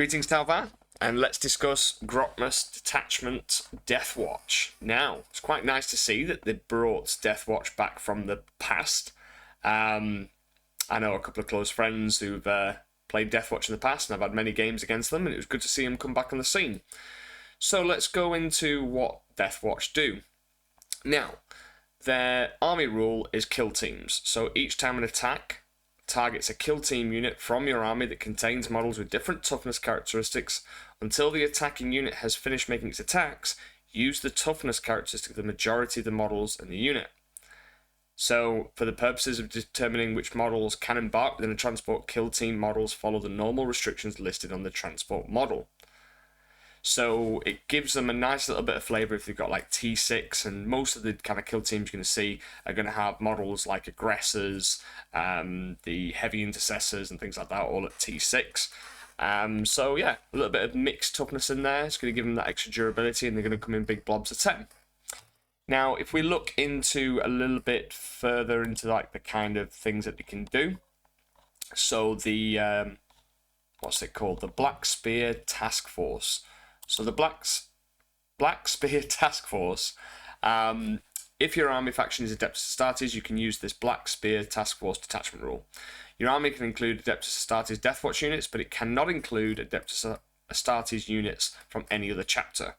Greetings, Talvar, and let's discuss Grotmus Detachment Deathwatch. Now, it's quite nice to see that they brought Deathwatch back from the past. I know a couple of close friends who've played Deathwatch in the past, and I've had many games against them, and it was good to see them come back on the scene. So let's go into what Deathwatch do. Now, their army rule is kill teams. So each time an attack targets a kill team unit from your army that contains models with different toughness characteristics, until the attacking unit has finished making its attacks, use the toughness characteristic of the majority of the models in the unit. So, for the purposes of determining which models can embark within a transport, kill team models follow the normal restrictions listed on the transport model. So it gives them a nice little bit of flavour if they've got like T6, and most of the kind of kill teams you're going to see are going to have models like aggressors, the heavy intercessors and things like that, all at T6. So yeah, a little bit of mixed toughness in there. It's going to give them that extra durability, and they're going to come in big blobs of 10. Now, if we look into a little bit further into like the kind of things that they can do, so the what's it called? The Black Spear Task Force. So the Black Spear Task Force, if your army faction is Adeptus Astartes, you can use this Black Spear Task Force detachment rule. Your army can include Adeptus Astartes Deathwatch units, but it cannot include Adeptus Astartes units from any other chapter,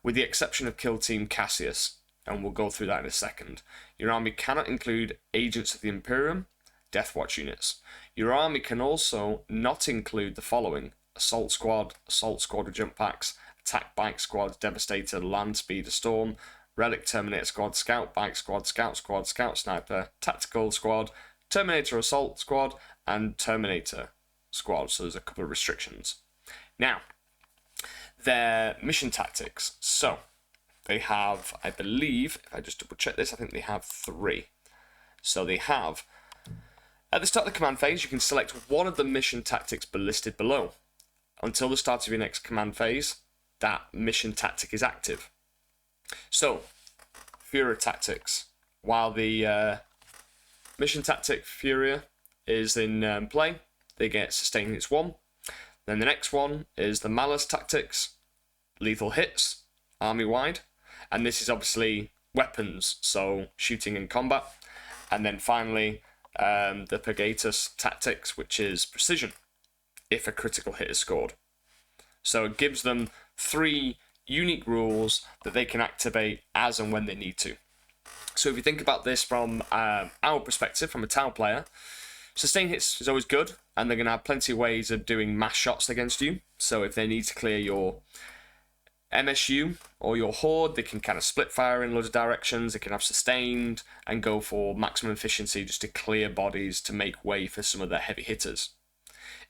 with the exception of Kill Team Cassius, and we'll go through that in a second. Your army cannot include Agents of the Imperium Deathwatch units. Your army can also not include the following: Assault Squad with Jump Packs, Attack Bike Squad, Devastator, Land Speeder Storm, Relic Terminator Squad, Scout Bike Squad, Scout Squad, Scout Sniper, Tactical Squad, Terminator Assault Squad, and Terminator Squad. So there's a couple of restrictions. Now, their mission tactics. So they have, I believe, if I just double check this, I think they have 3. So they have, at the start of the command phase, you can select one of the mission tactics listed below. Until the start of your next command phase, that mission tactic is active. So, Furia tactics. While the mission tactic Furia is in play, they get Sustain Hits 1. Then the next one is the Malice tactics, lethal hits, army-wide. And this is obviously weapons, so shooting and combat. And then finally, the Purgatus tactics, which is precision, if a critical hit is scored. So it gives them 3 unique rules that they can activate as and when they need to. So if you think about this from our perspective, from a Tau player, sustain hits is always good, and they're going to have plenty of ways of doing mass shots against you. So if they need to clear your MSU or your Horde, they can kind of split fire in loads of directions. They can have sustained and go for maximum efficiency just to clear bodies to make way for some of their heavy hitters.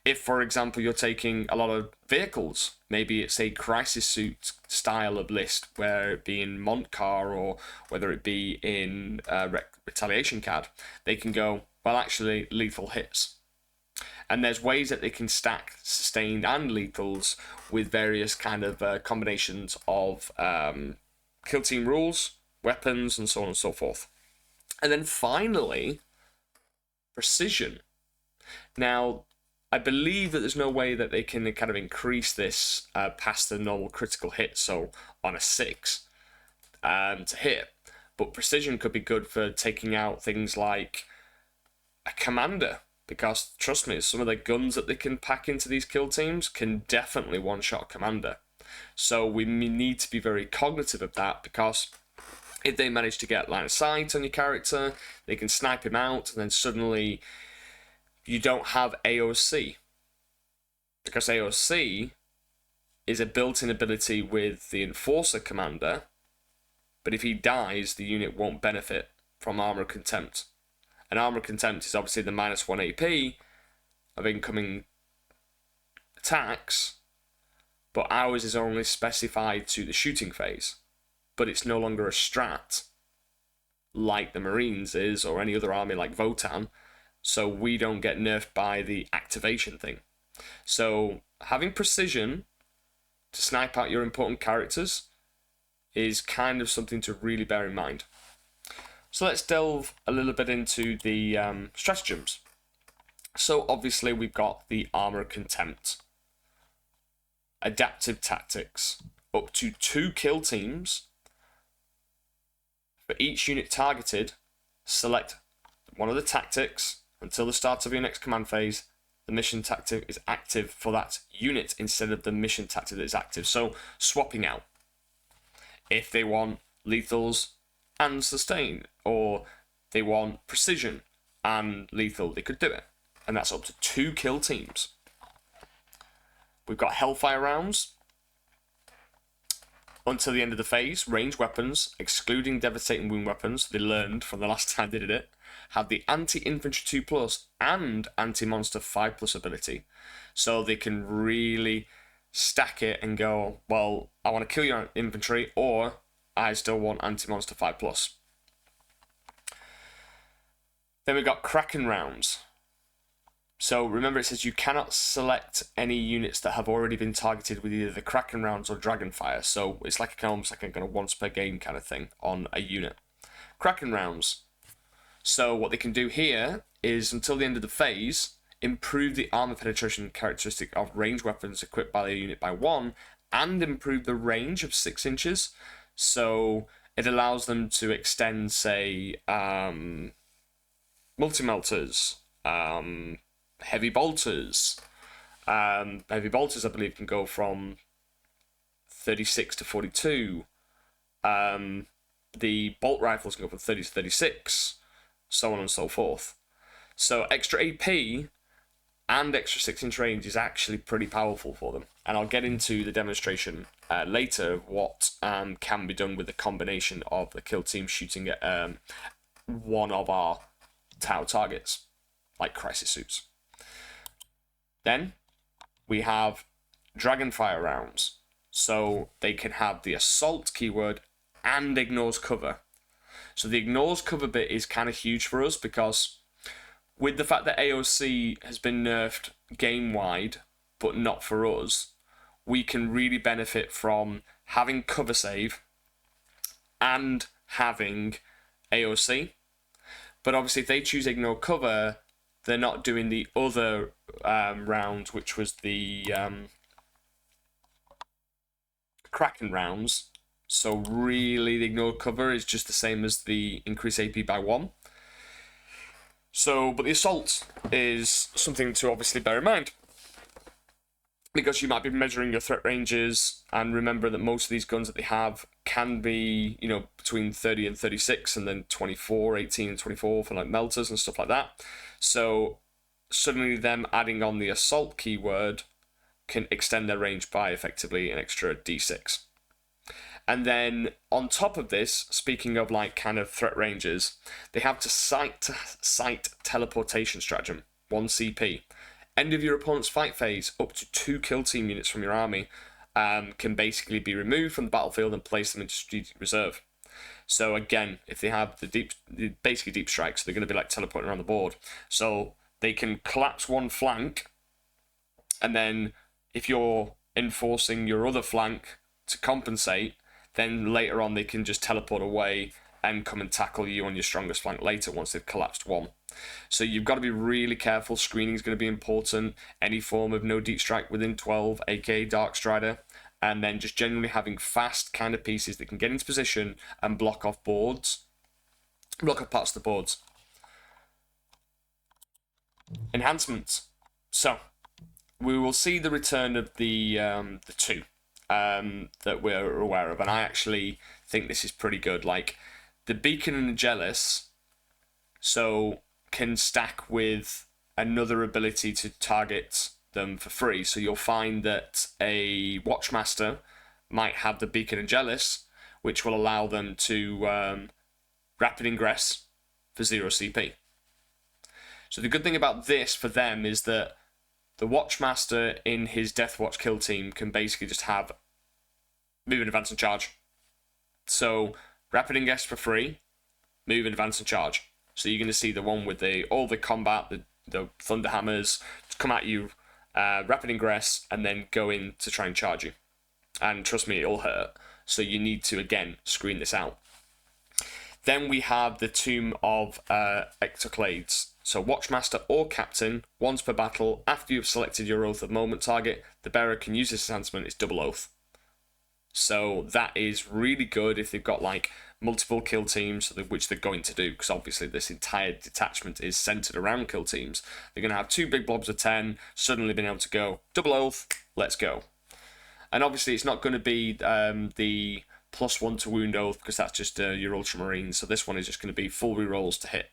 If, for example, you're taking a lot of vehicles, maybe it's a crisis suit style of list, where it be in Montcar or whether it be in Retaliation card, they can go, well, actually, lethal hits. And there's ways that they can stack sustained and lethals with various kind of combinations of kill team rules, weapons, and so on and so forth. And then finally, precision. Now, I believe that there's no way that they can kind of increase this past the normal critical hit, so on a 6 to hit. But precision could be good for taking out things like a commander, because trust me, some of the guns that they can pack into these kill teams can definitely one-shot a commander. So we need to be very cognitive of that, because if they manage to get line of sight on your character, they can snipe him out, and then suddenly you don't have AOC, because AOC is a built-in ability with the Enforcer commander, but if he dies, the unit won't benefit from Armor Contempt. And Armor Contempt is obviously the -1 AP of incoming attacks, but ours is only specified to the shooting phase, but it's no longer a strat like the Marines is, or any other army like Votan. So we don't get nerfed by the activation thing. So having precision to snipe out your important characters is kind of something to really bear in mind. So let's delve a little bit into the stratagems. So obviously we've got the Armor Contempt. adaptive tactics. Up to 2 kill teams. For each unit targeted, select one of the tactics until the start of your next command phase. The mission tactic is active for that unit instead of the mission tactic that is active. So swapping out. If they want lethals and sustain, or they want precision and lethal, they could do it. And that's up to 2 kill teams. We've got Hellfire rounds. Until the end of the phase, ranged weapons, excluding devastating wound weapons, they learned from the last time they did it, have the anti-infantry 2+ and anti-monster 5+ ability. So they can really stack it and go, well, I want to kill your infantry, or I still want anti-monster 5+. Then we've got Kraken rounds. So remember, it says you cannot select any units that have already been targeted with either the Kraken rounds or Dragonfire. So it's like almost like a kind of once per game kind of thing on a unit. Kraken rounds. So what they can do here is, until the end of the phase, improve the armor penetration characteristic of ranged weapons equipped by the unit by 1, and improve the range of 6 inches. So it allows them to extend, say, multi-melters, heavy bolters. Heavy bolters, I believe, can go from 36 to 42. The bolt rifles can go from 30 to 36, so on and so forth. So extra AP and extra 6-inch range is actually pretty powerful for them. And I'll get into the demonstration later of what can be done with the combination of the kill team shooting at one of our Tau targets, like crisis suits. Then we have Dragonfire rounds. So they can have the assault keyword and ignores cover. So the ignores cover bit is kind of huge for us, because with the fact that AOC has been nerfed game-wide, but not for us, we can really benefit from having cover save and having AOC. But obviously if they choose ignore cover, they're not doing the other round, which was the Kraken rounds. So really, the ignore cover is just the same as the increase AP by 1. So, but the assault is something to obviously bear in mind, because you might be measuring your threat ranges, and remember that most of these guns that they have can be, you know, between 30 and 36, and then 24, 18 and 24 for like melters and stuff like that. So suddenly them adding on the assault keyword can extend their range by effectively an extra D6. And then on top of this, speaking of like kind of threat ranges, they have to site teleportation stratagem, 1 CP. End of your opponent's fight phase, up to 2 kill team units from your army can basically be removed from the battlefield and place them into strategic reserve. So again, if they have basically deep strikes, they're going to be like teleporting around the board. So they can collapse one flank, and then if you're enforcing your other flank to compensate, then later on they can just teleport away and come and tackle you on your strongest flank later once they've collapsed one. So you've got to be really careful. Screening is going to be important. Any form of no deep strike within 12, aka Dark Strider, and then just generally having fast kind of pieces that can get into position and block off boards, block off parts of the boards. Enhancements. So we will see the return of the 2 that we're aware of, and I actually think this is pretty good. Like the Beacon and the Jealous, so can stack with another ability to target them for free. So you'll find that a Watchmaster might have the Beacon and Jealous, which will allow them to rapid ingress for 0 CP. So the good thing about this for them is that the Watchmaster in his Deathwatch kill team can basically just have move in advance and charge. So rapid ingress for free, move in advance and charge. So you're going to see the one with all the combat, the Thunderhammers come at you, rapid ingress, and then go in to try and charge you. And trust me, it'll hurt. So you need to, again, screen this out. Then we have the Tomb of Ectoclades. So Watchmaster or Captain, once per battle, after you've selected your Oath of Moment target, the bearer can use this enhancement. It's double Oath. So that is really good if they've got like multiple kill teams, which they're going to do, because obviously this entire detachment is centered around kill teams. They're going to have 2 big blobs of 10, suddenly being able to go, double Oath, let's go. And obviously it's not going to be the +1 to wound oath, because that's just your Ultramarine. So this one is just going to be full rerolls to hit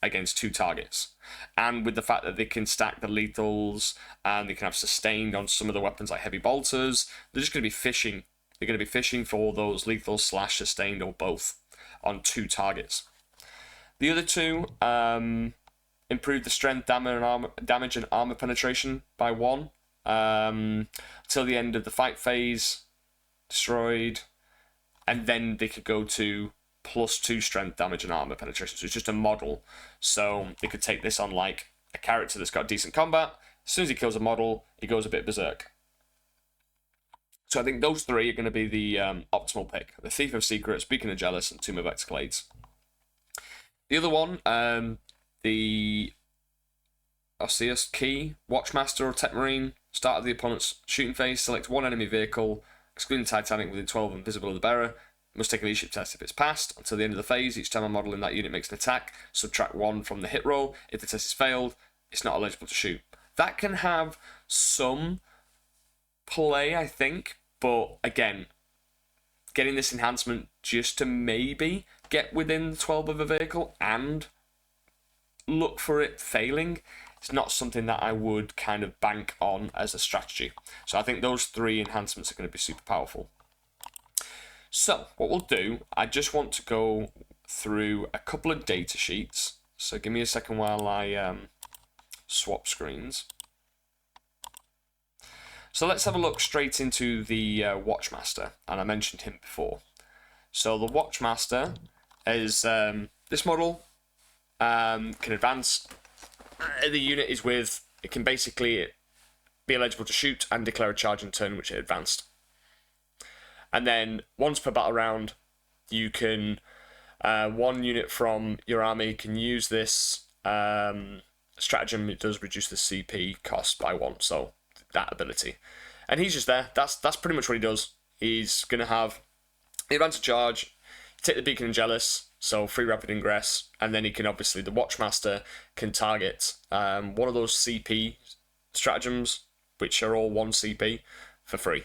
against 2 targets. And with the fact that they can stack the lethals and they can have sustained on some of the weapons like heavy bolters, they're just going to be fishing. They're going to be fishing for those lethals / sustained or both on 2 targets. The other 2 improve the strength, damage and armor penetration by 1 till the end of the fight phase. Destroyed. And then they could go to +2 strength, damage and armor penetration. So it's just a model. So they could take this on like a character that's got decent combat. As soon as he kills a model, he goes a bit berserk. So I think those 3 are going to be the optimal pick. The Thief of Secrets, Beacon of Jealous, and Tomb of Ectoclades. The other one, the Osseous Key, Watchmaster or Tech Marine. Start of the opponent's shooting phase, select 1 enemy vehicle, excluding Titanic within 12 and visible of the bearer. Must take a leadership test if it's passed. Until the end of the phase, each time a model in that unit makes an attack, subtract 1 from the hit roll. If the test is failed, it's not eligible to shoot. That can have some play, I think, but again, getting this enhancement just to maybe get within 12 of a vehicle and look for it failing, it's not something that I would kind of bank on as a strategy. So I think those 3 enhancements are going to be super powerful. So what we'll do, I just want to go through a couple of data sheets. So give me a second while I swap screens. So let's have a look straight into the Watchmaster, and I mentioned him before. So the Watchmaster is this model, can advance. The unit is with, it can basically be eligible to shoot and declare a charge in turn which it advanced. And then once per battle round, you can, 1 unit from your army can use this stratagem. It does reduce the CP cost by 1, so that ability. And he's just there. That's pretty much what he does. He's going to have the advanced charge, take the Beacon and Jealous, so free rapid ingress, and then he can obviously, the Watchmaster can target one of those CP stratagems, which are all 1 CP, for free.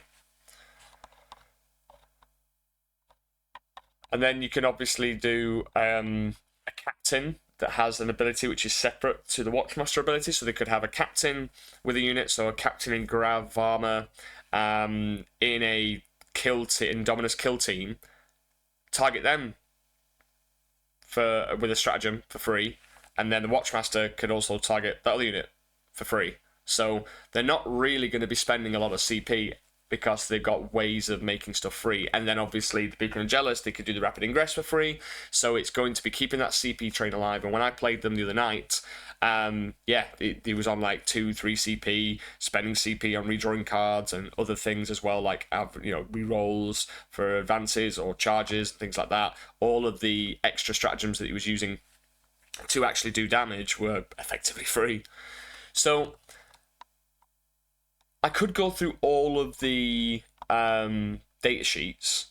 And then you can obviously do a captain that has an ability which is separate to the Watchmaster ability. So they could have a captain with a unit, so a captain in Grav armor in a Dominus kill team, target them with a stratagem for free, and then the Watchmaster could also target that other unit for free. So they're not really going to be spending a lot of CP because they've got ways of making stuff free. And then obviously the Beacon and Jealous, they could do the rapid ingress for free. So it's going to be keeping that CP train alive. And when I played them the other night, he was on like 2-3 CP, spending CP on redrawing cards and other things as well, like rerolls for advances or charges and things like that. All of the extra stratagems that he was using to actually do damage were effectively free. So I could go through all of the data sheets,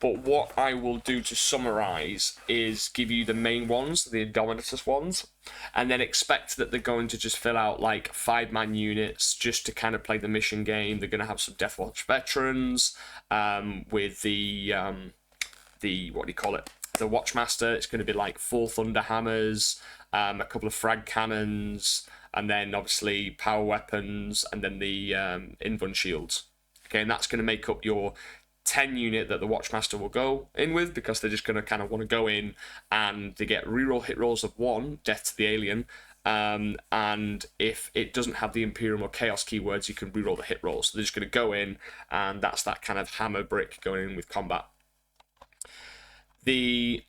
but what I will do to summarize is give you the main ones, the Indomitus ones, and then expect that they're going to just fill out like 5-man units just to kind of play the mission game. They're going to have some Deathwatch veterans with the what do you call it? The Watchmaster. It's going to be like 4 Thunder Hammers, a couple of frag cannons, and then obviously power weapons, and then the Invuln shields. Okay, and that's going to make up your 10 unit that the Watchmaster will go in with, because they're just going to kind of want to go in and they get reroll hit rolls of 1, death to the alien, and if it doesn't have the Imperium or Chaos keywords, you can reroll the hit rolls. So they're just going to go in, and that's that kind of hammer brick going in with combat. The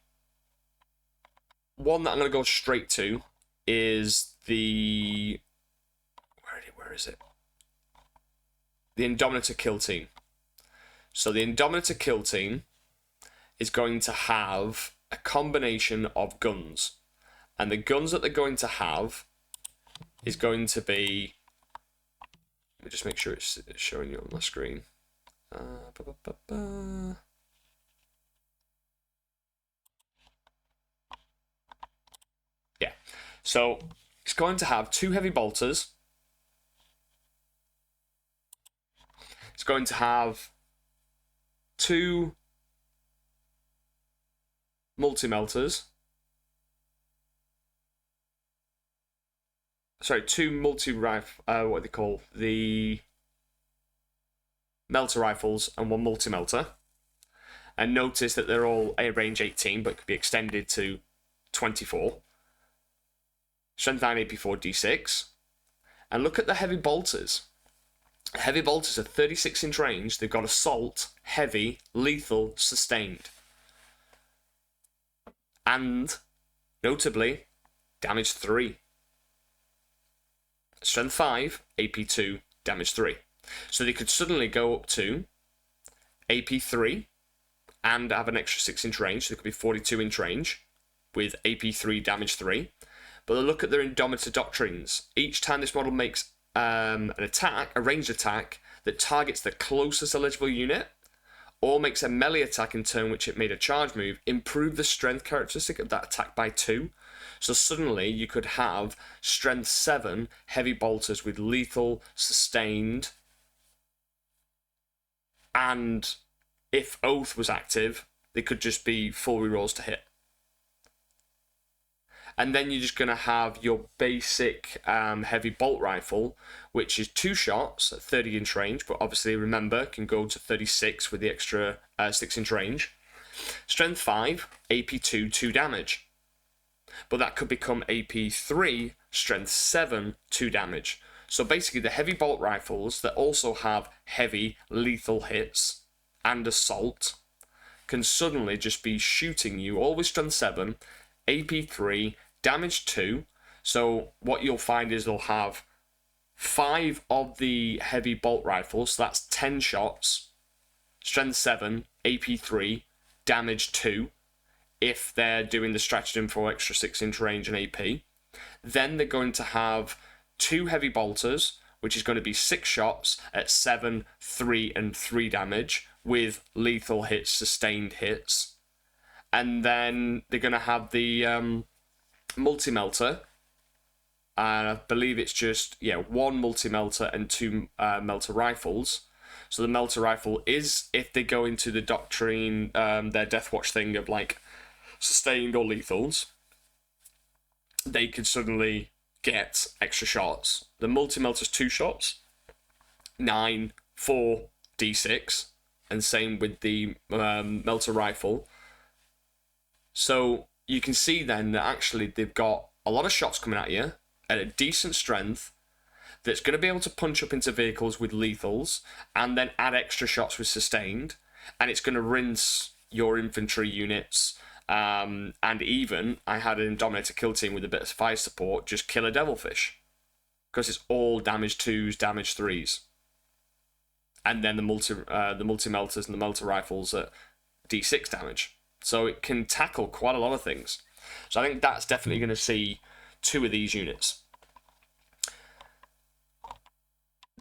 one that I'm going to go straight to is the... Where is it? The Indomitor kill team. So the Indomitor kill team is going to have a combination of guns. And the guns that they're going to have is going to be... Let me just make sure it's showing you on my screen. Yeah. So it's going to have 2 heavy bolters. It's going to have 2 multi-melters. Sorry, 2 multi-rifle, what they call the melter rifles, and 1 multi-melter. And notice that they're all a range 18, but could be extended to 24. Strength 9 AP4 D6. And look at the heavy bolters. Heavy bolters are 36-inch range. They've got assault, heavy, lethal, sustained. And, notably, damage 3. Strength 5, AP2, damage 3. So they could suddenly go up to AP3 and have an extra 6-inch range. So they could be 42-inch range with AP3, damage 3. But look at their Indomitor doctrines. Each time this model makes an attack, a ranged attack, that targets the closest eligible unit, or makes a melee attack in turn which it made a charge move, improve the strength characteristic of that attack by 2. So suddenly you could have strength 7 heavy bolters with lethal, sustained, and if Oath was active, they could just be full rerolls to hit. And then you're just going to have your basic heavy bolt rifle, which is 2 shots at 30-inch range, but obviously remember, can go to 36 with the extra 6-inch range. Strength 5, AP2, 2 damage. But that could become AP3, Strength 7, 2 damage. So basically the heavy bolt rifles that also have heavy lethal hits and assault can suddenly just be shooting you, always Strength 7, AP3, damage 2. So what you'll find is they'll have 5 of the heavy bolt rifles, so that's 10 shots, strength 7, AP3, damage 2, if they're doing the stratagem for extra 6-inch range and AP. Then they're going to have 2 heavy bolters, which is going to be 6 shots at 7, 3, and 3 damage, with lethal hits, sustained hits. And then they're going to have the multi-melter, and I believe it's just 1 multi-melter and 2 melter rifles. So the melter rifle is, if they go into the doctrine, their Deathwatch thing of like sustained or lethals, they could suddenly get extra shots. The multi-melter's 2 shots, 9, 4, D6, and same with the melter rifle. So you can see then that actually they've got a lot of shots coming at you at a decent strength that's going to be able to punch up into vehicles with lethals and then add extra shots with sustained, and it's going to rinse your infantry units, and even I had an Dominator kill team with a bit of fire support just kill a Devilfish because it's all damage 2s, damage 3s, and then the multi-melters and the melter rifles at D6 damage. So it can tackle quite a lot of things. So I think that's definitely going to see 2 of these units.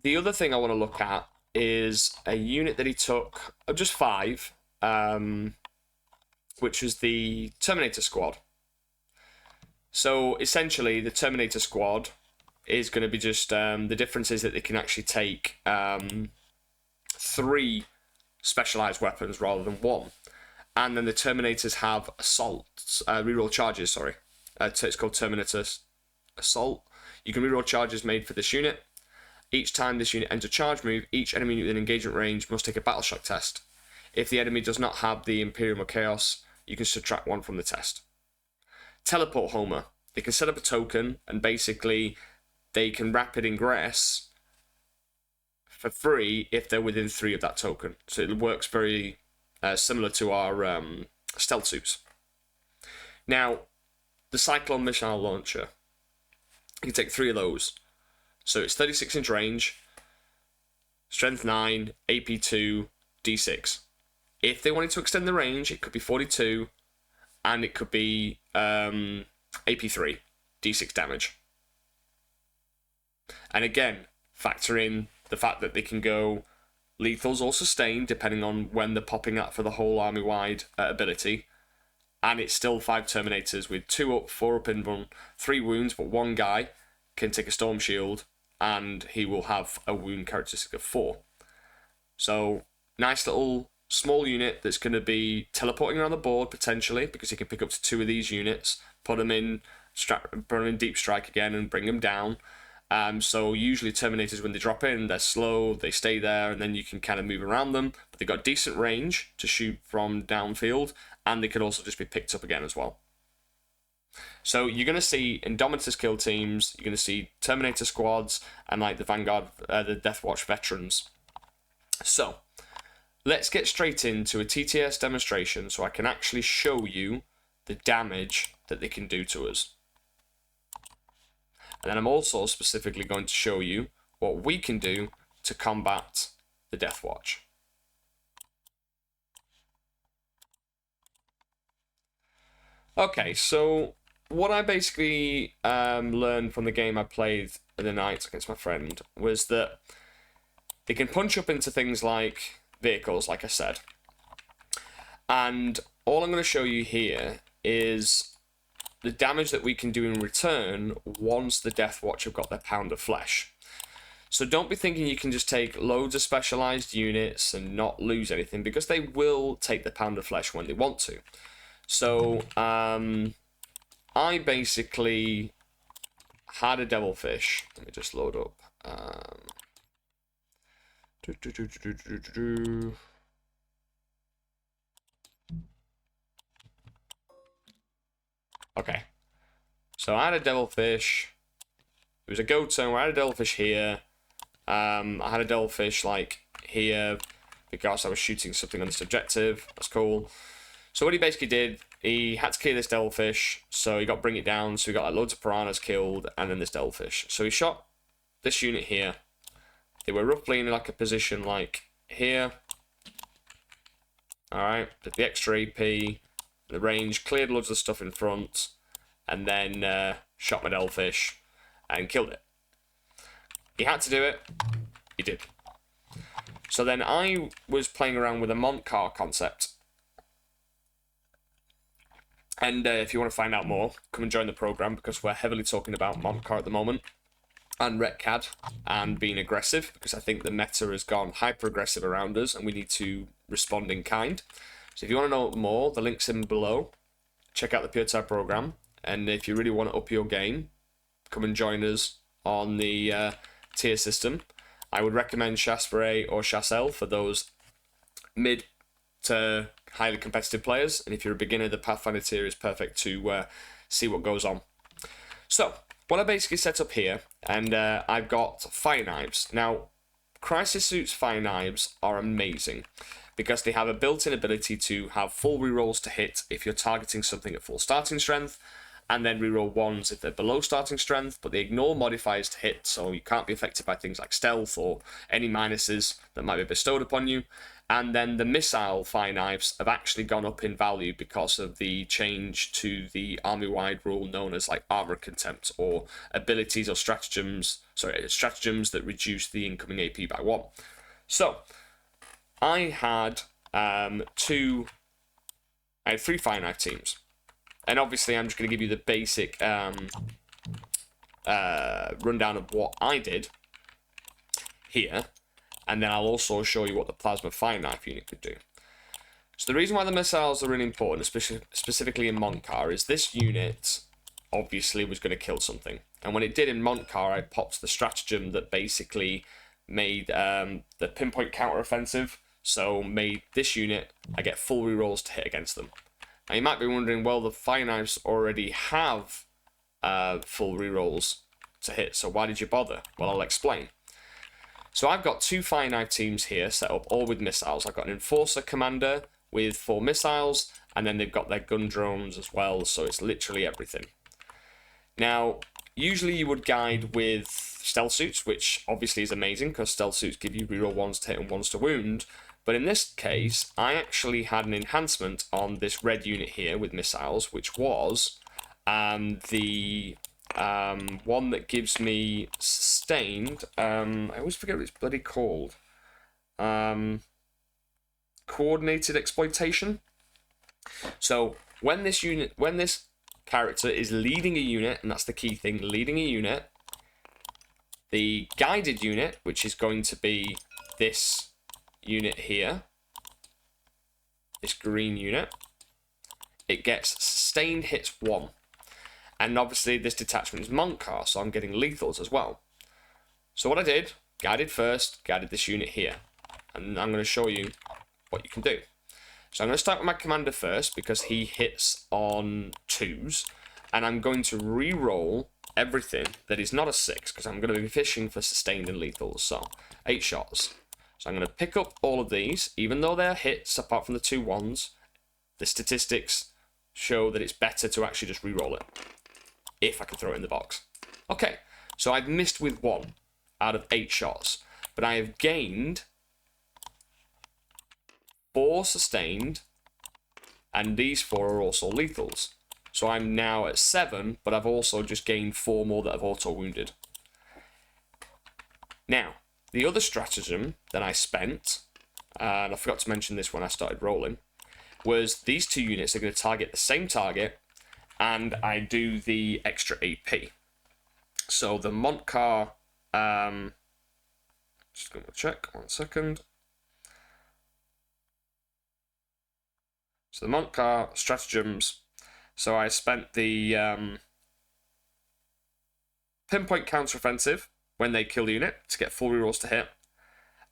The other thing I want to look at is a unit that he took of just 5, which was the Terminator Squad. So essentially, the Terminator Squad is going to be just the difference is that they can actually take 3 specialized weapons rather than 1. And then the Terminators have assaults, reroll charges, sorry. It's called Terminator Assault. You can reroll charges made for this unit. Each time this unit enters a charge move, each enemy unit within engagement range must take a battle shock test. If the enemy does not have the Imperium or Chaos, you can subtract 1 from the test. Teleport Homer. They can set up a token, and basically they can rapid ingress for free if they're within 3 of that token. So it works very similar to our stealth suits. Now, the Cyclone Missile Launcher. You can take 3 of those. So it's 36-inch range, strength 9, AP2, D6. If they wanted to extend the range, it could be 42, and it could be AP3, D6 damage. And again, factor in the fact that they can go lethals or sustained, depending on when they're popping up for the whole army-wide ability. And it's still 5 Terminators with 2 up, 4 up in run, 3 wounds, but 1 guy can take a Storm Shield, and he will have a wound characteristic of 4. So, nice little small unit that's going to be teleporting around the board, potentially, because he can pick up to 2 of these units, put them in Deep Strike again, and bring them down. So usually Terminators, when they drop in, they're slow, they stay there, and then you can kind of move around them. But they've got decent range to shoot from downfield, and they can also just be picked up again as well. So you're going to see Indomitus kill teams, you're going to see Terminator squads, and like the Vanguard, the Deathwatch veterans. So let's get straight into a TTS demonstration so I can actually show you the damage that they can do to us. And then I'm also specifically going to show you what we can do to combat the Deathwatch. Okay, so what I basically learned from the game I played the other night against my friend was that they can punch up into things like vehicles, like I said. And all I'm going to show you here is the damage that we can do in return once the Deathwatch have got their pound of flesh. So don't be thinking you can just take loads of specialized units and not lose anything, because they will take the pound of flesh when they want to. So I basically had a Devilfish. Let me just load up. Okay, so I had a Devilfish. It was a go turn where I had a Devilfish here. I had a Devilfish like here because I was shooting something on this objective. That's cool. So what he basically did, he had to kill this Devilfish, so he got to bring it down. So he got like loads of piranhas killed, and then this Devilfish. So he shot this unit here. They were roughly in like a position like here. All right, did the extra AP. The range, cleared loads of stuff in front, and then shot my Devilfish and killed it. He had to do it. He did. So then I was playing around with a Montcar concept. And if you want to find out more, come and join the program, because we're heavily talking about Montcar at the moment, and Retcad, and being aggressive, because I think the meta has gone hyper-aggressive around us, and we need to respond in kind. So if you want to know more, the link's in below. Check out the Puretide program, and if you really want to up your game, come and join us on the tier system. I would recommend Shas'O or Shas'O for those mid to highly competitive players, and if you're a beginner, the Pathfinder tier is perfect to see what goes on. So what I basically set up here, and I've got fire knives. Now, Crisis Suit's fire knives are amazing, because they have a built-in ability to have full rerolls to hit if you're targeting something at full starting strength, and then reroll ones if they're below starting strength, but they ignore modifiers to hit, so you can't be affected by things like stealth or any minuses that might be bestowed upon you. And then the missile fire knives have actually gone up in value because of the change to the army-wide rule known as like armor contempt, or abilities or stratagems that reduce the incoming AP by 1. So I had 3 fire knife teams, and obviously I'm just going to give you the basic rundown of what I did here, and then I'll also show you what the plasma fire knife unit could do. So the reason why the missiles are really important, especially specifically in Montcar, is this unit obviously was going to kill something, and when it did in Montcar, I popped the stratagem that basically made the pinpoint counter offensive. So made this unit, I get full rerolls to hit against them. Now you might be wondering, well, the fire knives already have full rerolls to hit, so why did you bother? Well, I'll explain. So I've got 2 fire knife teams here set up, all with missiles. I've got an Enforcer Commander with 4 missiles, and then they've got their gun drones as well, so it's literally everything. Now, usually you would guide with stealth suits, which obviously is amazing, because stealth suits give you reroll 1s to hit and 1s to wound. But in this case, I actually had an enhancement on this red unit here with missiles, which was the one that gives me sustained. I always forget what it's bloody called. Coordinated exploitation. So when this character is leading a unit, and that's the key thing, leading a unit, the guided unit, which is going to be this unit here, this green unit, it gets sustained hits 1. And obviously this detachment is Montcar, so I'm getting lethals as well. So what I did, guided first, guided this unit here. And I'm going to show you what you can do. So I'm going to start with my commander first, because he hits on 2s. And I'm going to re-roll everything that is not a 6, because I'm going to be fishing for sustained and lethals. So 8 shots. So I'm going to pick up all of these, even though they're hits, apart from the 2 1s. The statistics show that it's better to actually just re-roll it, if I can throw it in the box. Okay, so I've missed with 1 out of 8 shots, but I have gained 4 sustained, and these 4 are also lethals. So I'm now at 7, but I've also just gained 4 more that have auto-wounded. Now, the other stratagem that I spent, and I forgot to mention this when I started rolling, was these 2 units are going to target the same target, and I do the extra AP. So the Montcar, just going to check, 1 second. So the Montcar stratagems, so I spent the pinpoint counteroffensive when they kill the unit to get full rerolls to hit.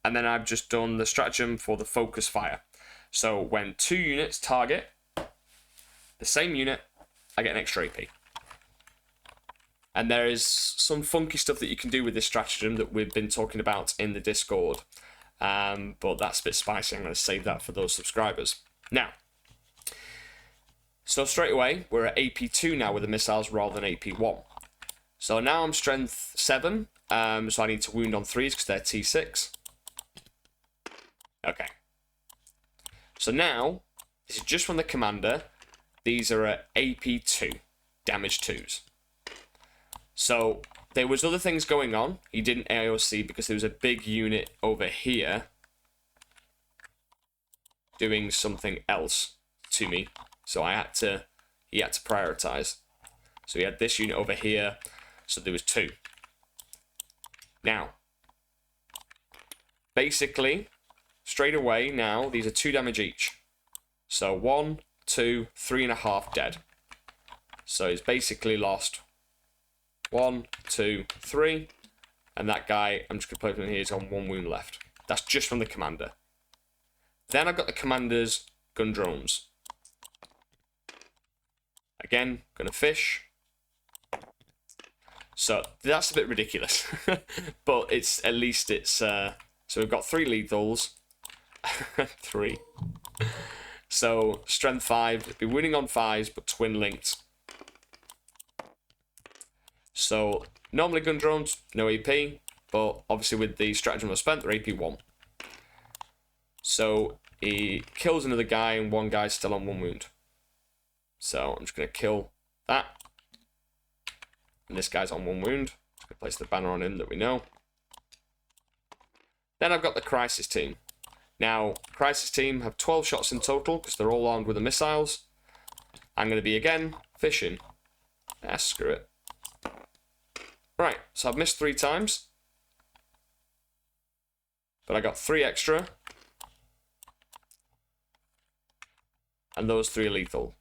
And then I've just done the stratagem for the focus fire. So when 2 units target the same unit, I get an extra AP. And there is some funky stuff that you can do with this stratagem that we've been talking about in the Discord. But that's a bit spicy. I'm going to save that for those subscribers. Now, so straight away, we're at AP2 now with the missiles rather than AP1. So now I'm strength 7, so I need to wound on 3s because they're T6. Okay. So now, this is just from the commander. These are at AP2, damage 2s. So there was other things going on. He didn't AOC because there was a big unit over here doing something else to me. So he had to prioritize. So he had this unit over here. So there was 2. Now, basically, straight away now, these are 2 damage each. So 1, 2, 3.5 dead. So he's basically lost 1, 2, 3. And that guy, I'm just going to put him here, he's on 1 wound left. That's just from the commander. Then I've got the commander's gun drones. Again, gonna fish. So that's a bit ridiculous, but it's at least it's so we've got 3 lethals, 3. So strength 5, be winning on 5s, but twin linked. So normally gun drones, no AP, but obviously with the stratagem I spent, they're AP 1. So he kills another guy, and 1 guy's still on 1 wound. So I'm just going to kill that. And this guy's on 1 wound. Just going to place the banner on him that we know. Then I've got the Crisis team. Now, Crisis team have 12 shots in total because they're all armed with the missiles. I'm going to be, again, fishing. Ah, screw it. Right, so I've missed 3 times. But I got 3 extra. And those 3 are lethal.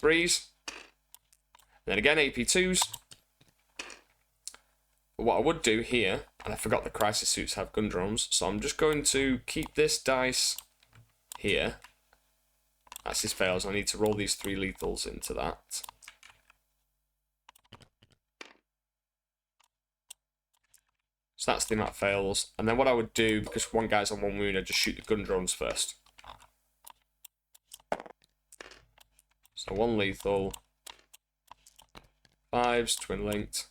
3s. Then again, AP2s. But what I would do here, and I forgot the crisis suits have gun drones, so I'm just going to keep this dice here. As this fails, I need to roll these 3 lethals into that. So that's the amount of fails. And then what I would do, because 1 guy's on 1 wound, I'd just shoot the gun drones first. So 1 lethal. 5s, twin linked.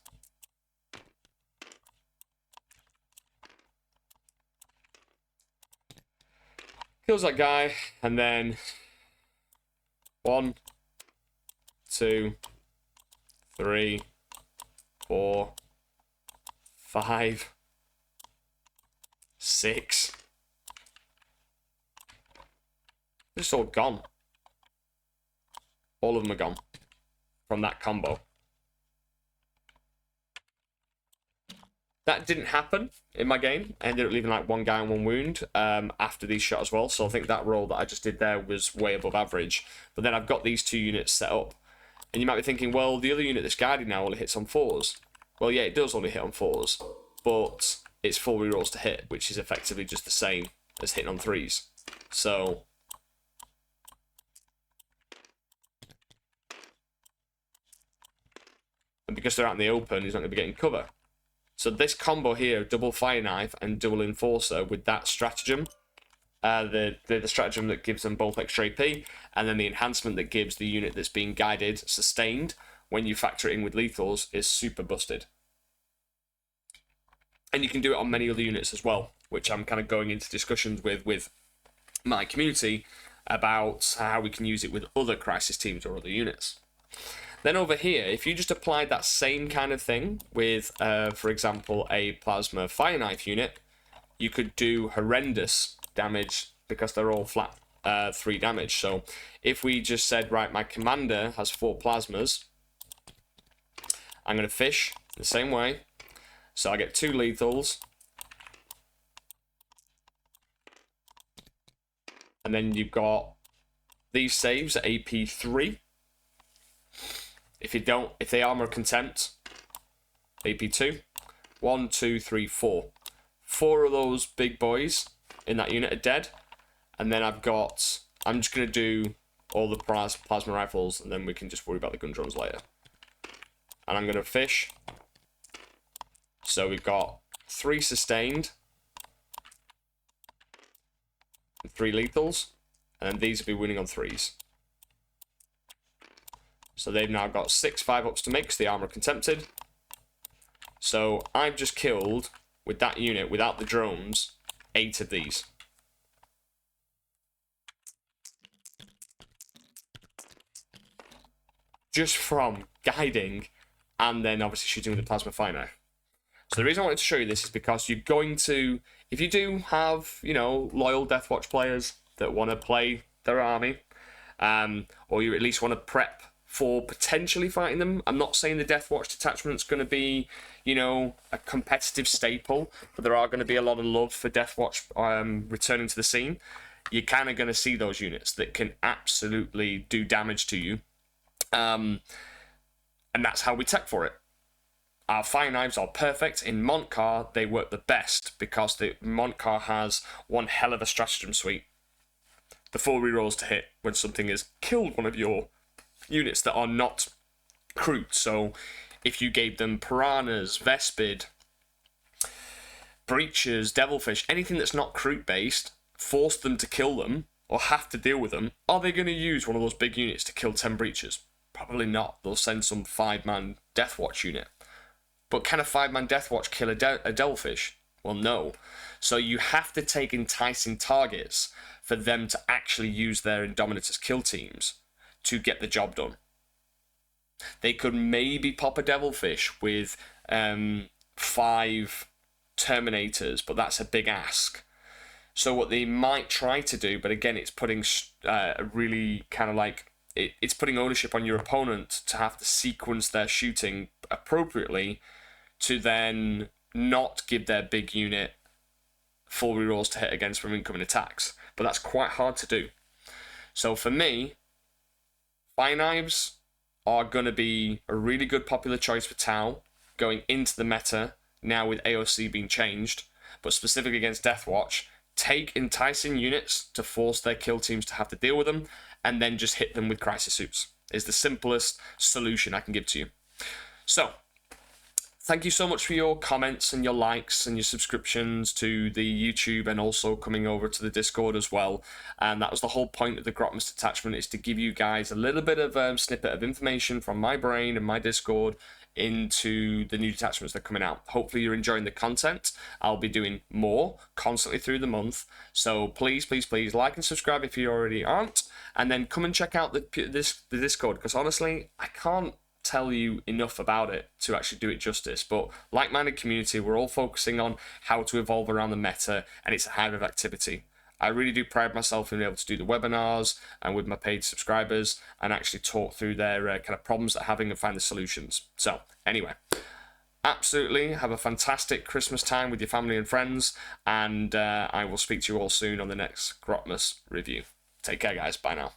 Kills that guy, and then 1, 2, 3, 4, 5, 6. They're just all gone. All of them are gone from that combo. That didn't happen in my game. I ended up leaving like 1 guy and 1 wound after these shot as well. So I think that roll that I just did there was way above average. But then I've got these 2 units set up. And you might be thinking, well, the other unit that's guarded now only hits on 4s. Well, yeah, it does only hit on 4s. But it's 4 rerolls to hit, which is effectively just the same as hitting on 3s. So and because they're out in the open, he's not going to be getting cover. So this combo here, double fire knife and double enforcer with that stratagem, the stratagem that gives them both extra AP, and then the enhancement that gives the unit that's being guided sustained when you factor it in with lethals, is super busted. And you can do it on many other units as well, which I'm kind of going into discussions with my community about how we can use it with other crisis teams or other units. Then over here, if you just applied that same kind of thing with, for example, a plasma fire knife unit, you could do horrendous damage because they're all flat 3 damage. So if we just said, right, my commander has 4 plasmas, I'm going to fish the same way. So I get 2 lethals. And then you've got these saves at AP 3. If they armor contempt, AP 2. 1, 2, 3, 4. 4 of those big boys in that unit are dead. And then I'm just going to do all the plasma rifles, and then we can just worry about the gun drones later. And I'm going to fish. So we've got 3 sustained. And 3 lethals. And these will be winning on 3s. So they've now got 6 5-ups to make because the armor contempted. So I've just killed, with that unit, without the drones, 8 of these. Just from guiding and then obviously shooting with the plasma fire knife. So the reason I wanted to show you this is because you're going to, if you do have, you know, loyal Deathwatch players that want to play their army, or you at least want to prep for potentially fighting them. I'm not saying the Deathwatch detachment's going to be, you know, a competitive staple, but there are going to be a lot of love for Deathwatch returning to the scene. You're kind of going to see those units that can absolutely do damage to you. And that's how we tech for it. Our fire knives are perfect. In Montcar, they work the best because the Montcar has one hell of a stratagem suite. The 4 rerolls to hit when something has killed one of your units that are not Kroot. So if you gave them Piranhas, Vespid, Breaches, Devilfish, anything that's not Kroot based, force them to kill them or have to deal with them, are they going to use one of those big units to kill 10 Breaches? Probably not. They'll send some 5-man Deathwatch unit. But can a 5-man Deathwatch kill a Devilfish? Well, no. So you have to take enticing targets for them to actually use their Indominators kill teams to get the job done. They could maybe pop a Devilfish with 5 Terminators, but that's a big ask. So what they might try to do, but again, it's putting a really kind of like, it's putting ownership on your opponent to have to sequence their shooting appropriately to then not give their big unit 4 rerolls to hit against from incoming attacks. But that's quite hard to do. So for me, fire knives are going to be a really good popular choice for Tau going into the meta now with AOC being changed, but specifically against Deathwatch. Take enticing units to force their kill teams to have to deal with them, and then just hit them with crisis suits is the simplest solution I can give to you. So, thank you so much for your comments and your likes and your subscriptions to the YouTube and also coming over to the Discord as well. And that was the whole point of the Grotmus Detachment, is to give you guys a little bit of a snippet of information from my brain and my Discord into the new detachments that are coming out. Hopefully you're enjoying the content. I'll be doing more constantly through the month. So please, please, please like and subscribe if you already aren't. And then come and check out the Discord, because honestly, I can't tell you enough about it to actually do it justice. But like-minded community, we're all focusing on how to evolve around the meta, and it's a hive of activity. I really do pride myself in being able to do the webinars and with my paid subscribers and actually talk through their kind of problems they're having and find the solutions. So anyway, absolutely have a fantastic Christmas time with your family and friends, and I will speak to you all soon on the next Grotmus review. Take care, guys. Bye now.